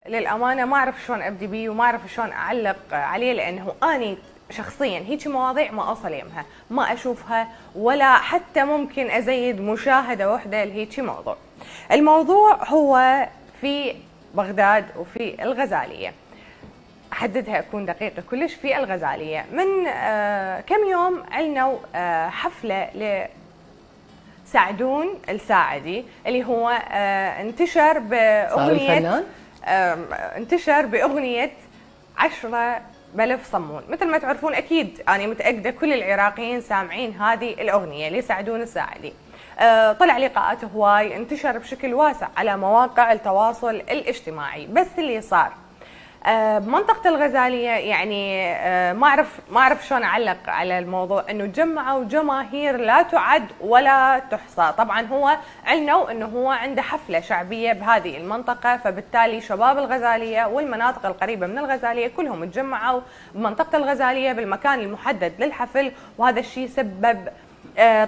للامانه ما اعرف شلون ابدي بيه وما اعرف شلون اعلق عليه، لانه اني شخصيا هيك مواضيع ما اصل يمها، ما اشوفها ولا حتى ممكن ازيد مشاهده واحده لهيك موضوع. الموضوع هو في بغداد وفي الغزاليه. احددها اكون دقيقه كلش. في الغزاليه من كم يوم علنوا حفله لسعدون الساعدي اللي هو انتشر باغنيه 10 بلف صمون. مثل ما تعرفون اكيد انا متاكده كل العراقيين سامعين هذه الاغنيه لسعدون الساعدي. طلع لقاءاته هواي، انتشر بشكل واسع على مواقع التواصل الاجتماعي. بس اللي صار بمنطقة الغزالية يعني ما اعرف شلون اعلق على الموضوع، انه جمعوا جماهير لا تعد ولا تحصى. طبعا هو علنوا انه هو عنده حفلة شعبية بهذه المنطقة، فبالتالي شباب الغزالية والمناطق القريبة من الغزالية كلهم تجمعوا بمنطقة الغزالية بالمكان المحدد للحفل، وهذا الشيء سبب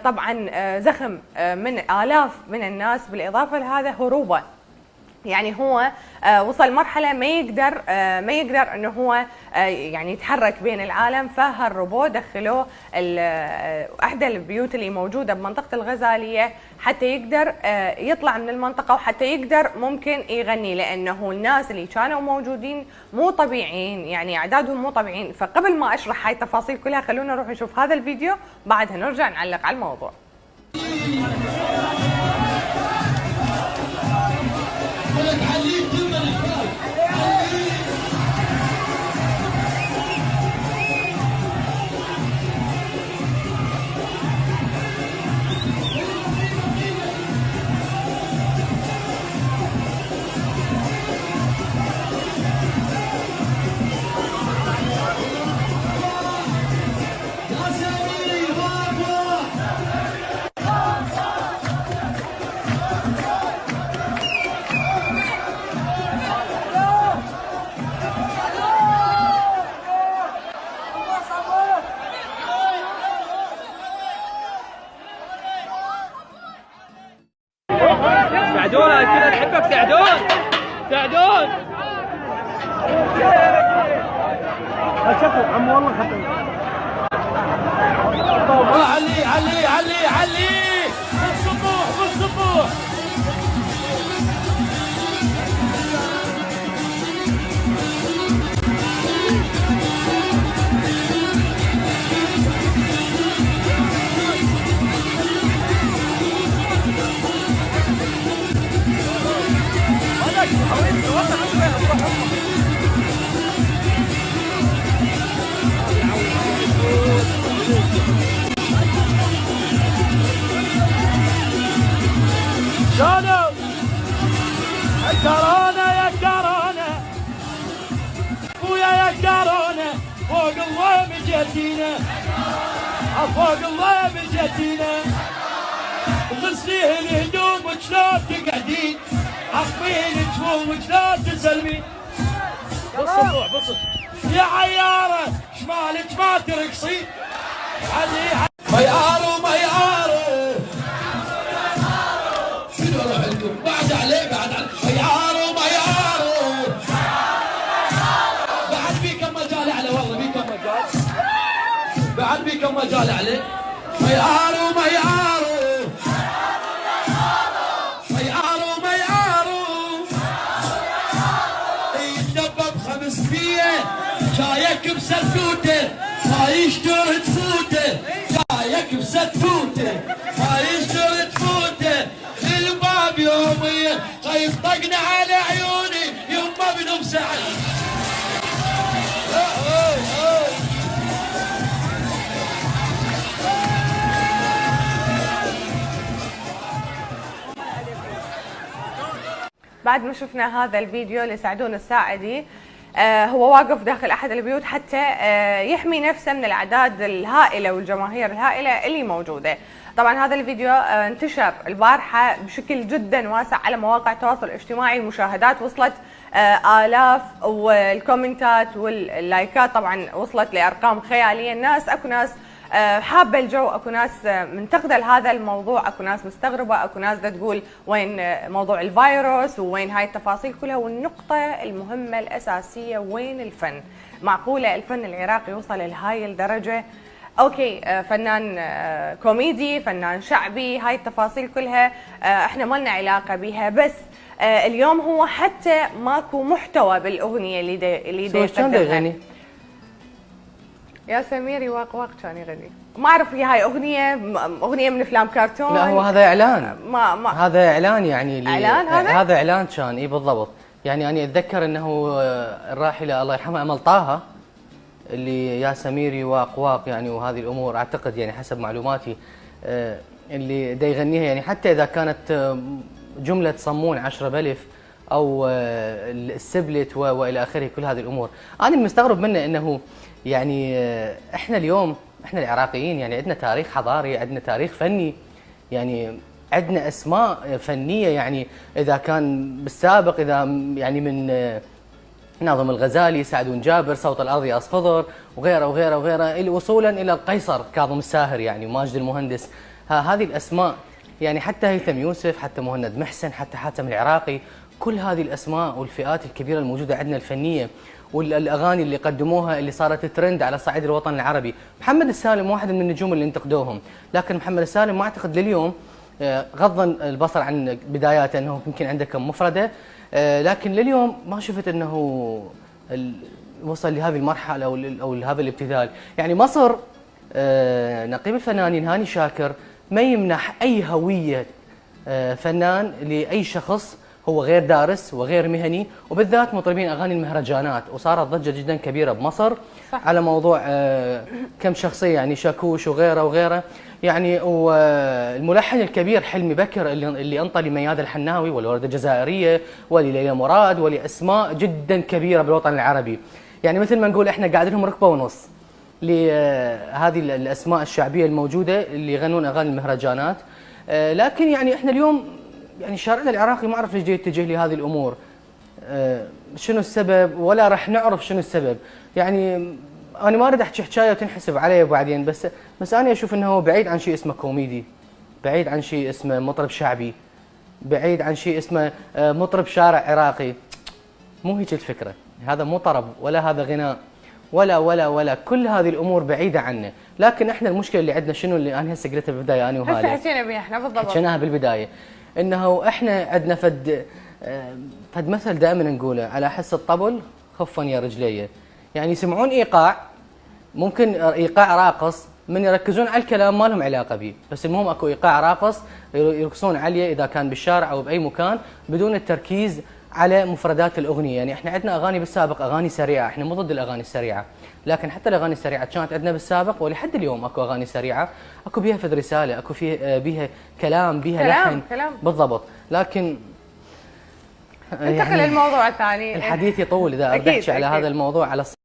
طبعا زخم من آلاف من الناس، بالاضافة لهذا هروبه. يعني هو وصل مرحله ما يقدر انه هو يعني يتحرك بين العالم، فهربوه دخلوه احدى البيوت اللي موجوده بمنطقه الغزاليه حتى يقدر يطلع من المنطقه وحتى يقدر ممكن يغني، لانه الناس اللي كانوا موجودين مو طبيعيين، يعني اعدادهم مو طبيعيين. فقبل ما اشرح هاي التفاصيل كلها خلونا نروح نشوف هذا الفيديو، بعدها نرجع نعلق على الموضوع. سعدون انا احبك سعدون. شكله عم والله خطير. علي بالصبوح شلونو يا كورونا ويا كورونا فوق الله مجتينا غسليه الهدوم وشلون تقعدين عصبين جفوفك شلون تسلمين بالصبوح يا عياره شمالك ما ترقصين علي ميارو شنو روحكم بعد عليه ميارو بعد بيكم مجال عليه، والله بيكم مجال عليه. ميارو يتدبب 500 جايك بسلفوته ما يشتر تفوته، جايك بسلفوته ما يشتر تفوته. الباب يوميا خيط طقنا على عيوني يما بنفس عيني. بعد ما شفنا هذا الفيديو لسعدون الساعدي، هو واقف داخل احد البيوت حتى يحمي نفسه من الاعداد الهائله والجماهير الهائله اللي موجوده. طبعا هذا الفيديو انتشر البارحه بشكل جدا واسع على مواقع التواصل الاجتماعي، المشاهدات وصلت آلاف، والكومنتات واللايكات طبعا وصلت لارقام خياليه. اكو ناس حابه الجو، اكو ناس منتقده لهذا الموضوع، اكو ناس مستغربه، اكو ناس تقول وين موضوع الفيروس وين هاي التفاصيل كلها. والنقطه المهمه الاساسيه وين الفن؟ معقوله الفن العراقي يوصل لهاي الدرجه؟ اوكي فنان كوميدي، فنان شعبي، هاي التفاصيل كلها احنا ما لنا علاقه بها، بس اليوم هو حتى ماكو محتوى بالاغنيه اللي شلون يغني؟ يا سميري واق كان يغني، ما اعرف هي هاي اغنيه من افلام كرتون. لا هو هذا اعلان، ما هذا اعلان يعني اعلان هذا اعلان كان اي بالضبط. يعني انا اتذكر انه الراحله الله يرحمها امل طه اللي يا سميري واق يعني، وهذه الامور اعتقد يعني حسب معلوماتي اللي دا يغنيها، يعني حتى اذا كانت جمله صمون 10 بلف او السبلت والى اخره، كل هذه الامور انا المستغرب منه انه يعني احنا اليوم احنا العراقيين يعني عندنا تاريخ حضاري، عندنا تاريخ فني، يعني عندنا اسماء فنيه. يعني اذا كان بالسابق اذا يعني من ناظم الغزالي، سعد بن جابر، صوت الارض يا اصفضر وغيره وغيره وغيره، وصولا الى القيصر كاظم الساهر يعني وماجد المهندس. هذه الاسماء يعني حتى هيثم يوسف، حتى مهند محسن، حتى حاتم العراقي، كل هذه الاسماء والفئات الكبيره الموجوده عندنا الفنيه والاغاني اللي قدموها اللي صارت ترند على صعيد الوطن العربي. محمد السالم واحد من النجوم اللي انتقدوهم، لكن محمد السالم ما اعتقد لليوم غض البصر عن بداياته انه يمكن عنده كم مفرده، لكن لليوم ما شفت انه وصل لهذه المرحله او لهذا الابتذال. يعني مصر نقيب الفنانين هاني شاكر ما يمنح اي هويه فنان لاي شخص هو غير دارس وغير مهني، وبالذات مطربين اغاني المهرجانات. وصارت ضجه جدا كبيره بمصر صح. على موضوع كم شخصيه يعني شاكوش وغيره وغيره يعني. والملحن الكبير حلمي بكر اللي انطى لمياد الحناوي والورده الجزائريه ولليلى مراد ولاسماء جدا كبيره بالوطن العربي. يعني مثل ما نقول احنا قاعد لهم ركبه ونص لهذه الاسماء الشعبيه الموجوده اللي يغنون اغاني المهرجانات. لكن يعني احنا اليوم يعني شارعنا العراقي ما اعرف ليش يتجه لهذه الامور، شنو السبب ولا راح نعرف شنو السبب. يعني انا ما اريد احكي حكايه وتنحسب علي بعدين، بس انا اشوف انه بعيد عن شيء اسمه كوميدي، بعيد عن شيء اسمه مطرب شعبي، بعيد عن شيء اسمه مطرب شارع عراقي. مو هيك الفكره، هذا مو طرب ولا هذا غناء ولا كل هذه الامور بعيده عنه. لكن احنا المشكله اللي عندنا شنو اللي انا هسه قلتها بالبدايه انا وهاله، هسه حكينا بها احنا بالضبط، حكيناها بالبدايه انه احنا عندنا فد مثل دائما نقوله على حس الطبل خفا يا رجليه. يعني يسمعون ايقاع، ممكن ايقاع راقص، من يركزون على الكلام ما لهم علاقه به، بس المهم اكو ايقاع راقص يرقصون عليه اذا كان بالشارع او باي مكان بدون التركيز على مفردات الاغنيه. يعني احنا عندنا اغاني بالسابق اغاني سريعه، احنا مو ضد الاغاني السريعه، لكن حتى الاغاني السريعه كانت عندنا بالسابق ولحد اليوم اكو اغاني سريعه اكو بيها فد رساله، اكو بيها كلام، بيها لحن بالضبط. لكن انتقل للموضوع الثاني، الحديث يطول اذا بدي احكي على هذا الموضوع على